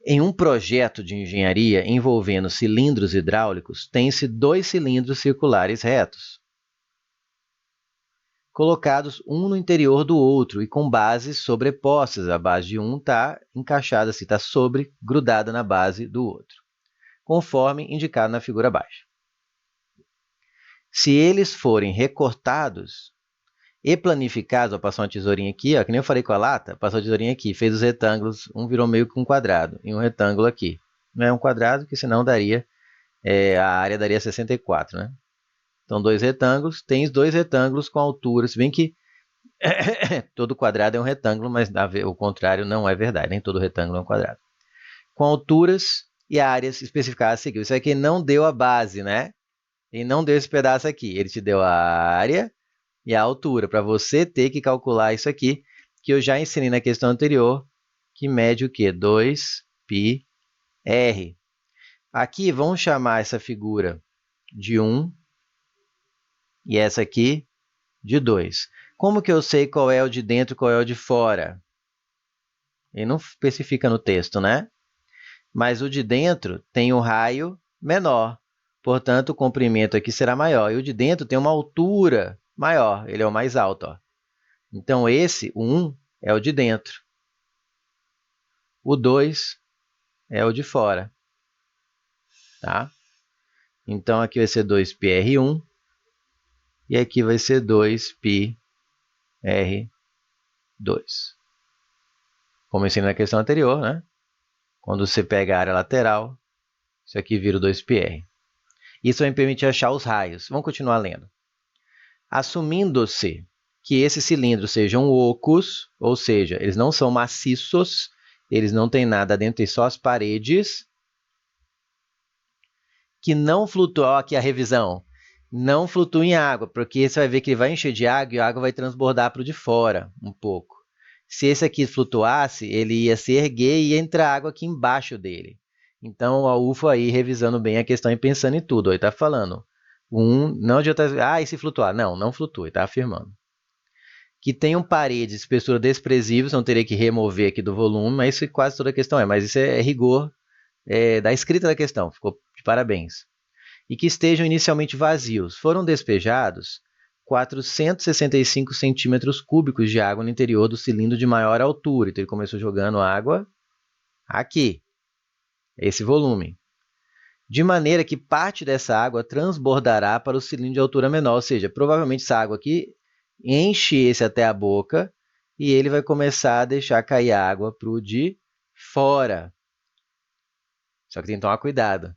Em um projeto de engenharia envolvendo cilindros hidráulicos, tem-se 2 cilindros circulares retos, colocados um no interior do outro e com bases sobrepostas. A base de um está encaixada, assim, está grudada na base do outro, conforme indicado na figura abaixo. Se eles forem recortados e planificados, passar uma tesourinha aqui, que nem eu falei com a lata, passou a tesourinha aqui, fez os retângulos, um virou meio que um quadrado, e um retângulo aqui. Não é um quadrado, que senão daria, a área daria 64, né? Então, 2 retângulos, tens 2 retângulos com altura, se bem que todo quadrado é um retângulo, mas o contrário não é verdade, nem todo retângulo é um quadrado. Com alturas e áreas especificadas a seguir. Isso aqui não deu a base, né? Ele não deu esse pedaço aqui, ele te deu a área e a altura, para você ter que calcular isso aqui, que eu já ensinei na questão anterior, que mede o quê? 2πr. Aqui, vamos chamar essa figura de 1 e essa aqui de 2. Como que eu sei qual é o de dentro e qual é o de fora? Ele não especifica no texto, né? Mas o de dentro tem um raio menor, portanto, o comprimento aqui será maior. E o de dentro tem uma altura maior, ele é o mais alto, ó. Então, esse, o 1, é o de dentro. O 2 é o de fora. Tá? Então, aqui vai ser 2πr1 e aqui vai ser 2πr2. Como eu ensinei na questão anterior, né? Quando você pega a área lateral, isso aqui vira o 2πr. Isso vai me permitir achar os raios. Vamos continuar lendo. Assumindo-se que esses cilindros sejam ocos, ou seja, eles não são maciços, eles não têm nada dentro, tem só as paredes, que não flutuam, aqui a revisão, não flutua em água, porque você vai ver que ele vai encher de água e a água vai transbordar para o de fora um pouco. Se esse aqui flutuasse, ele ia se erguer e ia entrar água aqui embaixo dele. Então, a UFO aí revisando bem a questão e pensando em tudo. Ele está falando, não adianta, e se flutuar? Não, não flutua, está afirmando. Que tenham paredes de espessura desprezível, não teria que remover aqui do volume, mas isso quase toda a questão é. Mas isso é rigor da escrita da questão, ficou de parabéns. E que estejam inicialmente vazios. Foram despejados 465 centímetros cúbicos de água no interior do cilindro de maior altura. Então, ele começou jogando água aqui, esse volume. De maneira que parte dessa água transbordará para o cilindro de altura menor. Ou seja, provavelmente essa água aqui enche esse até a boca e ele vai começar a deixar cair água para o de fora. Só que tem que tomar cuidado.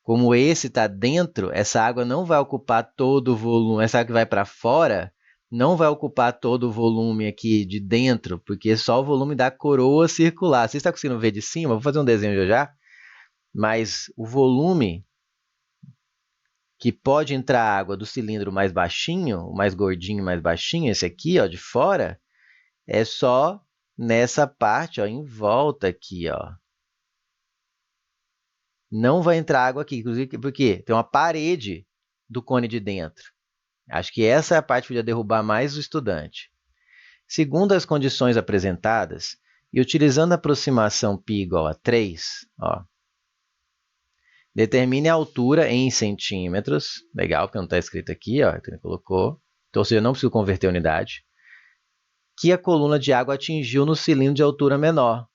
Como esse está dentro, essa água não vai ocupar todo o volume. Essa água que vai para fora não vai ocupar todo o volume aqui de dentro, porque é só o volume da coroa circular. Você está conseguindo ver de cima? Vou fazer um desenho já já. Mas o volume que pode entrar água do cilindro mais baixinho, o mais gordinho, mais baixinho, esse aqui, ó, de fora, é só nessa parte, ó, em volta aqui, ó. Não vai entrar água aqui, inclusive porque tem uma parede do cone de dentro. Acho que essa é a parte que podia derrubar mais o estudante. Segundo as condições apresentadas, e utilizando a aproximação π igual a 3, ó, determine a altura em centímetros. Legal, porque não está escrito aqui, ó, ele colocou. Então, ou seja, eu não preciso converter a unidade. Que a coluna de água atingiu no cilindro de altura menor.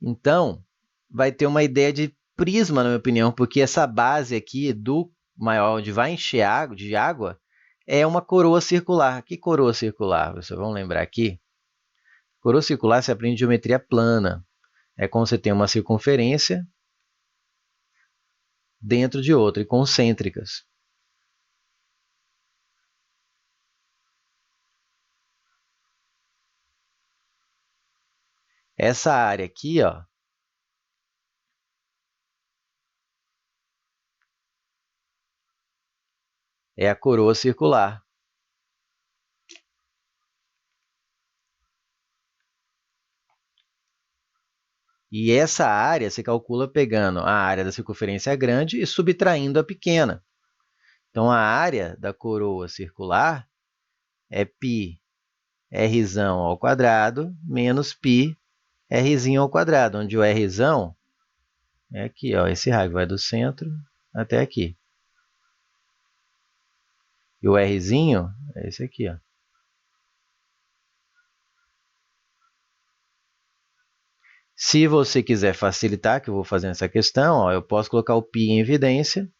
Então, vai ter uma ideia de prisma, na minha opinião, porque essa base aqui do maior, onde vai encher água, de água, é uma coroa circular. Que coroa circular? Vocês vão lembrar aqui. Coroa circular se aprende em geometria plana. É quando você tem uma circunferência dentro de outra, e concêntricas. Essa área aqui, ó, é a coroa circular. E essa área se calcula pegando a área da circunferência grande e subtraindo a pequena. Então, a área da coroa circular é πr² menos π Rzinho ao quadrado, onde o Rzão é aqui, ó, esse raio vai do centro até aqui. E o Rzinho é esse aqui, ó. Se você quiser facilitar, que eu vou fazer nessa questão, ó, eu posso colocar o π em evidência.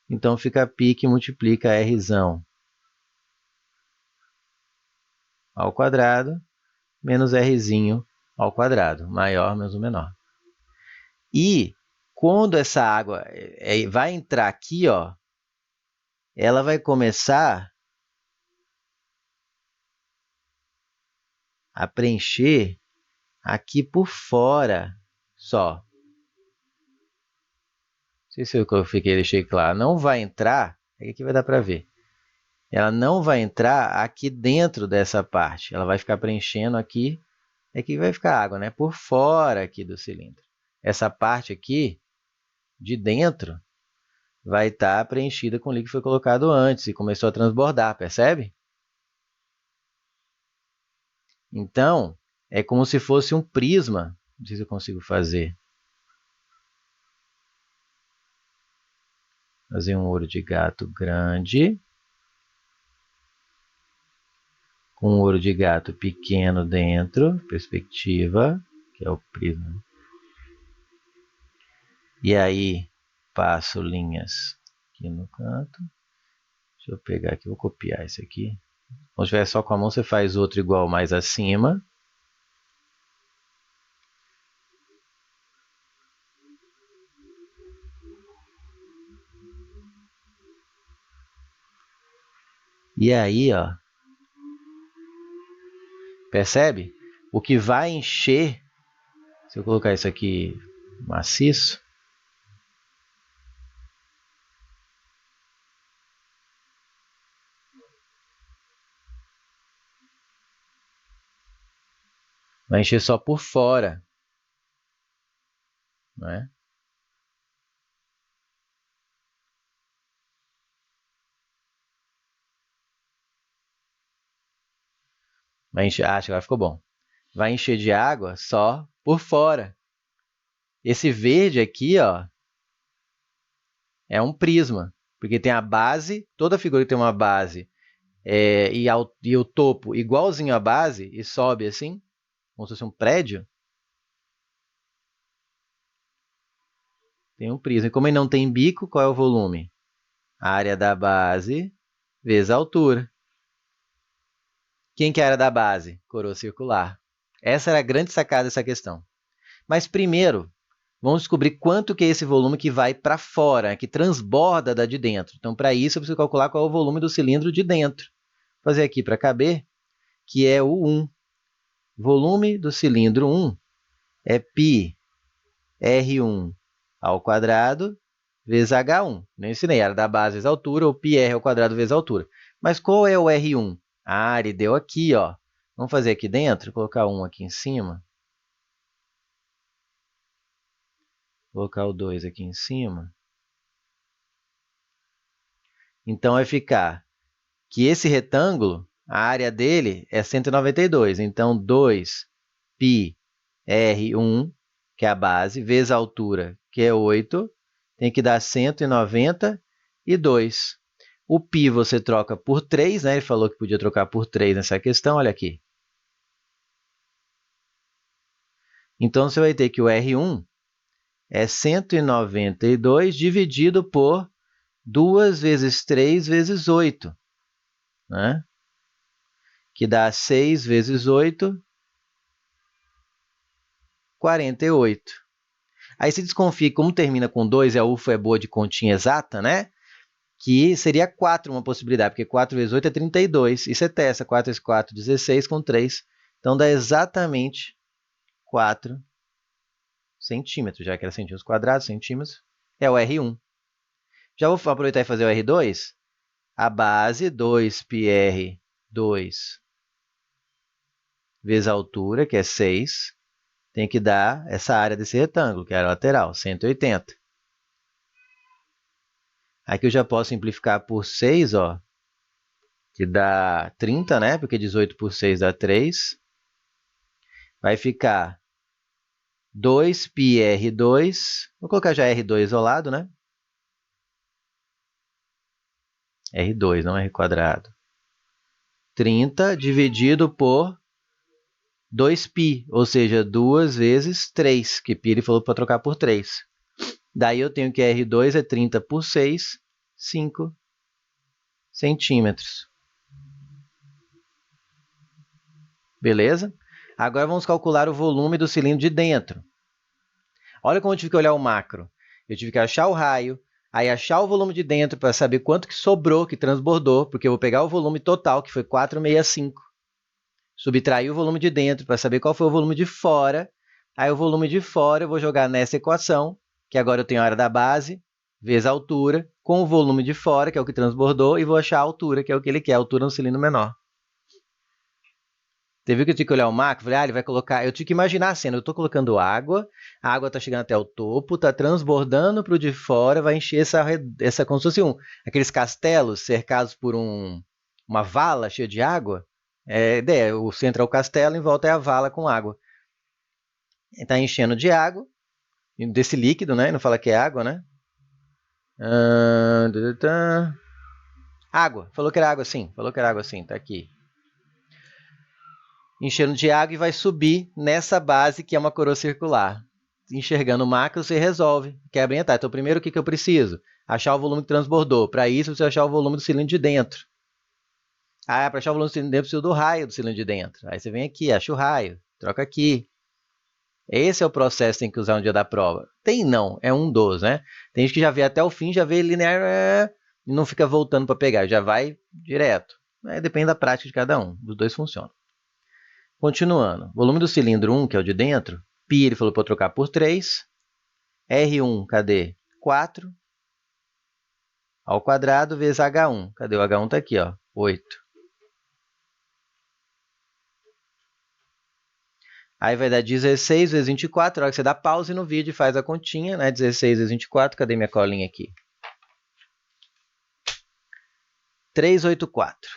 Então, fica π que multiplica Rzão ao quadrado menos Rzinho ao quadrado, maior menos o menor. E quando essa água vai entrar aqui, ó, ela vai começar a preencher aqui por fora só. Não sei se eu deixei claro. Não vai entrar, aqui vai dar para ver. Ela não vai entrar aqui dentro dessa parte. Ela vai ficar preenchendo aqui. Aqui vai ficar água, né? Por fora aqui do cilindro. Essa parte aqui, de dentro, vai estar preenchida com o líquido que foi colocado antes e começou a transbordar, percebe? Então, é como se fosse um prisma. Não sei se eu consigo fazer. Fazer um olho de gato grande. Com um olho de gato pequeno dentro. Perspectiva, que é o prisma. E aí, passo linhas aqui no canto. Deixa eu pegar aqui, vou copiar esse aqui. Quando estiver só com a mão, você faz outro igual mais acima. E aí, ó, percebe? O que vai encher, se eu colocar isso aqui maciço, vai encher só por fora, não é? Vai encher, acho que agora ficou bom. Vai encher de água só por fora. Esse verde aqui, ó, é um prisma, porque tem a base, toda figura tem uma base, e o topo igualzinho à base, e sobe assim, como se fosse um prédio, tem um prisma. E como ele não tem bico, qual é o volume? A área da base vezes a altura. Quem que era da base? Coroa circular. Essa era a grande sacada dessa questão. Mas primeiro, vamos descobrir quanto que é esse volume que vai para fora, que transborda da de dentro. Então, para isso, eu preciso calcular qual é o volume do cilindro de dentro. Vou fazer aqui para caber, que é o 1. Volume do cilindro 1 é π R1 ao quadrado vezes H1. Não ensinei, era da base vezes a altura, ou πr ao quadrado vezes a altura. Mas qual é o R1? Ah, ele deu aqui, ó. Vamos fazer aqui dentro, vou colocar 1 aqui em cima. Vou colocar o 2 aqui em cima. Então, vai ficar que esse retângulo, a área dele é 192. Então, 2π R1, que é a base, vezes a altura, que é 8, tem que dar 192. O π você troca por 3, né? Ele falou que podia trocar por 3 nessa questão, olha aqui. Então, você vai ter que o R1 é 192 dividido por 2 vezes 3 vezes 8, né? Que dá 6 vezes 8, 48. Aí você desconfia que como termina com 2 e a UFO é boa de continha exata, né? Que seria 4 uma possibilidade, porque 4 vezes 8 é 32. E você testa 4 vezes 4, 16 com 3. Então, dá exatamente 4 centímetros, já que era centímetros quadrados, centímetros, é o R1. Já vou aproveitar e fazer o R2. A base, 2πr2 vezes a altura, que é 6, tem que dar essa área desse retângulo, que é a lateral, 180. Aqui eu já posso simplificar por 6, ó, que dá 30, né? Porque 18 por 6 dá 3. Vai ficar 2πr2, vou colocar já R2 ao lado, né? R2, não R². 30 dividido por 2π, ou seja, 2 vezes 3, que π ele falou para trocar por 3. Daí eu tenho que R2 é 30 por 6, 5 centímetros. Beleza? Agora vamos calcular o volume do cilindro de dentro. Olha como eu tive que olhar o macro. Eu tive que achar o raio, aí achar o volume de dentro para saber quanto que sobrou, que transbordou, porque eu vou pegar o volume total, que foi 465. Subtrair o volume de dentro para saber qual foi o volume de fora. Aí o volume de fora eu vou jogar nessa equação, que agora eu tenho a área da base, vezes a altura, com o volume de fora, que é o que transbordou, e vou achar a altura, que é o que ele quer, a altura no cilindro menor. Você viu que eu tinha que olhar o macro? Falei, ele vai colocar... Eu tinha que imaginar a cena. Eu estou colocando água, a água está chegando até o topo, está transbordando para o de fora, vai encher essa como se fosse aqueles castelos cercados por uma vala cheia de água. É a ideia, o centro é o castelo, em volta é a vala com água. Está enchendo de água, desse líquido, né? Não fala que é água, né? Água. Falou que era água sim. Falou que era água sim. Está aqui. Enchendo de água e vai subir nessa base que é uma coroa circular. Enxergando o macro, você resolve. Quebra em etapa. Então, primeiro, o que eu preciso? Achar o volume que transbordou. Para isso, você achar o volume do cilindro de dentro. Para achar o volume do cilindro de dentro, eu preciso do raio do cilindro de dentro. Aí você vem aqui, acha o raio, troca aqui. Esse é o processo que tem que usar no dia da prova. Tem não, é um dos, né? Tem gente que já vê até o fim, já vê linear e não fica voltando para pegar, já vai direto. Aí depende da prática de cada um, os dois funcionam. Continuando, volume do cilindro 1, que é o de dentro, π ele falou para eu trocar por 3, R1, cadê? 4, ao quadrado vezes H1. Cadê o H1? Está aqui, ó, 8. Aí vai dar 16 vezes 24, na hora que você dá pause no vídeo e faz a continha, né? 16 vezes 24, cadê minha colinha aqui? 384.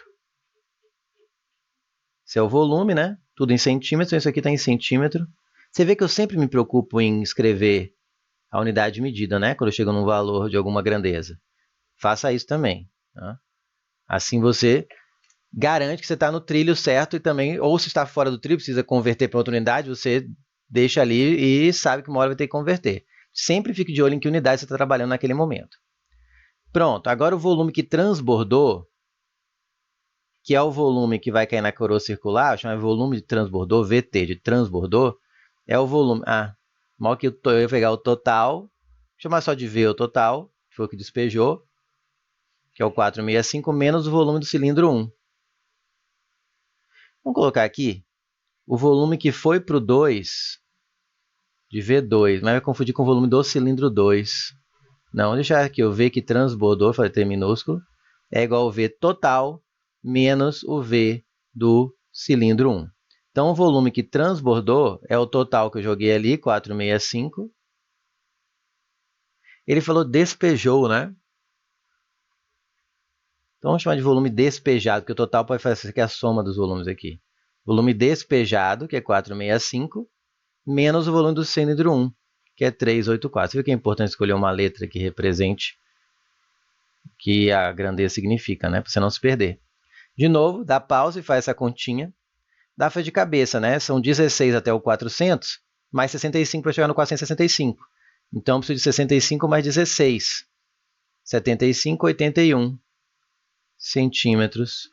Esse é o volume, né? Tudo em centímetros, isso aqui está em centímetro. Você vê que eu sempre me preocupo em escrever a unidade de medida, né? Quando eu chego num valor de alguma grandeza. Faça isso também. Tá? Assim você garante que você está no trilho certo e também, ou se está fora do trilho, precisa converter para outra unidade, você deixa ali e sabe que uma hora vai ter que converter. Sempre fique de olho em que unidade você está trabalhando naquele momento. Pronto, agora o volume que transbordou, que é o volume que vai cair na coroa circular, chama volume de transbordor, VT de transbordor, é o volume... mal que eu ia pegar o total, vou chamar só de V o total, que foi o que despejou, que é o 465, menos o volume do cilindro 1. Vamos colocar aqui o volume que foi para o 2, de V2, mas vai confundir com o volume do cilindro 2. Não, vou deixar aqui o V que transbordou, falei T minúsculo, é igual ao V total menos o V do cilindro 1. Então, o volume que transbordou é o total que eu joguei ali, 465. Ele falou despejou, né? Então, vamos chamar de volume despejado, porque o total pode fazer aqui a soma dos volumes aqui. Volume despejado, que é 465, menos o volume do cilindro 1, que é 384. Você viu que é importante escolher uma letra que represente o que a grandeza significa, né? Para você não se perder. De novo, dá pausa e faz essa continha. Dá de cabeça, né? São 16 até o 400, mais 65 para chegar no 465. Então, eu preciso de 65 mais 16. 75, 81 centímetros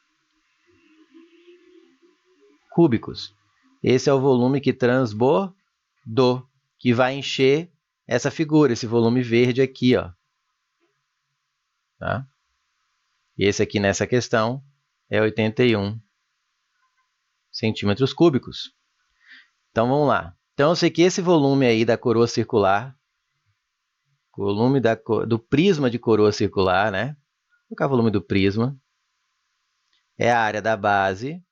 cúbicos. Esse é o volume que transbordou, que vai encher essa figura, esse volume verde aqui, ó. Tá? E esse aqui nessa questão é 81 centímetros cúbicos. Então, vamos lá. Então, eu sei que esse volume aí da coroa circular, volume do prisma de coroa circular, né? Vou colocar o volume do prisma, é a área da base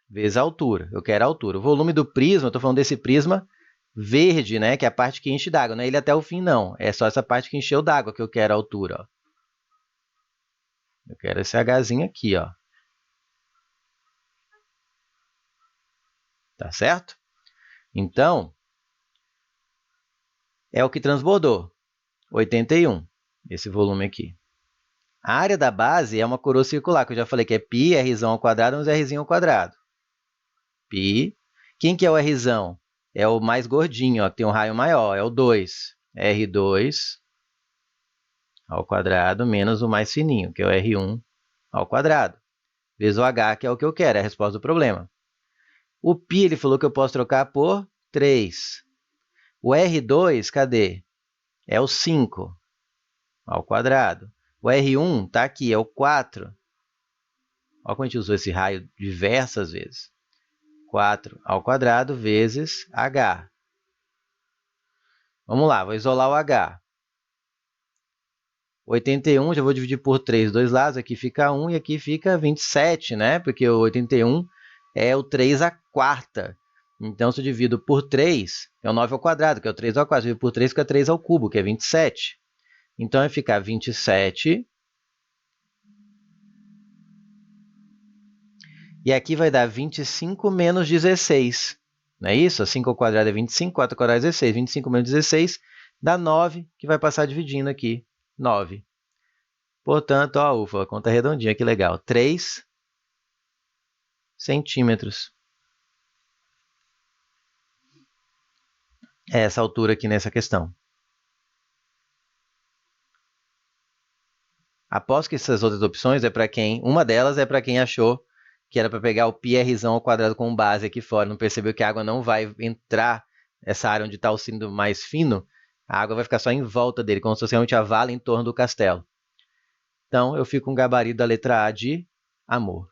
vezes a altura. Eu quero a altura. O volume do prisma, eu estou falando desse prisma verde, né? Que é a parte que enche d'água. Não é ele até o fim, não. É só essa parte que encheu d'água que eu quero a altura. Ó. Eu quero esse Hzinho aqui, ó. Tá certo? Então, é o que transbordou, 81, esse volume aqui. A área da base é uma coroa circular, que eu já falei que é π, Rzão ao quadrado, mais Rzinho ao quadrado. Π. Quem que é o Rzão? É o mais gordinho, ó, que tem um raio maior, é o 2. R2 ao quadrado menos o mais fininho, que é o R1 ao quadrado. Vezes o H, que é o que eu quero, é a resposta do problema. O π, ele falou que eu posso trocar por 3. O R2, cadê? É o 5 ao quadrado. O R1 está aqui, é o 4. Olha como a gente usou esse raio diversas vezes. 4 ao quadrado vezes H. Vamos lá, vou isolar o H. 81, já vou dividir por 3 dois lados, aqui fica 1 e aqui fica 27, né? Porque o 81 é o 3 à quarta. Então, se eu divido por 3, é o 9 ao quadrado, que é o 3 ao quadrado. Se eu divido por 3, fica 3 ao cubo, que é 27. Então, vai ficar 27. E aqui vai dar 25 menos 16. Não é isso? 5 ao quadrado é 25, 4 ao quadrado é 16. 25 menos 16 dá 9, que vai passar dividindo aqui. 9. Portanto, ó, ufa, a conta redondinha, que legal. 3 centímetros. É essa altura aqui nessa questão. Aposto que essas outras opções é para quem... Uma delas é para quem achou que era para pegar o πrzão ao quadrado com base aqui fora. Não percebeu que a água não vai entrar nessa área onde está o cilindro mais fino. A água vai ficar só em volta dele, como se fosse realmente a vala em torno do castelo. Então, eu fico com o gabarito da letra A de amor.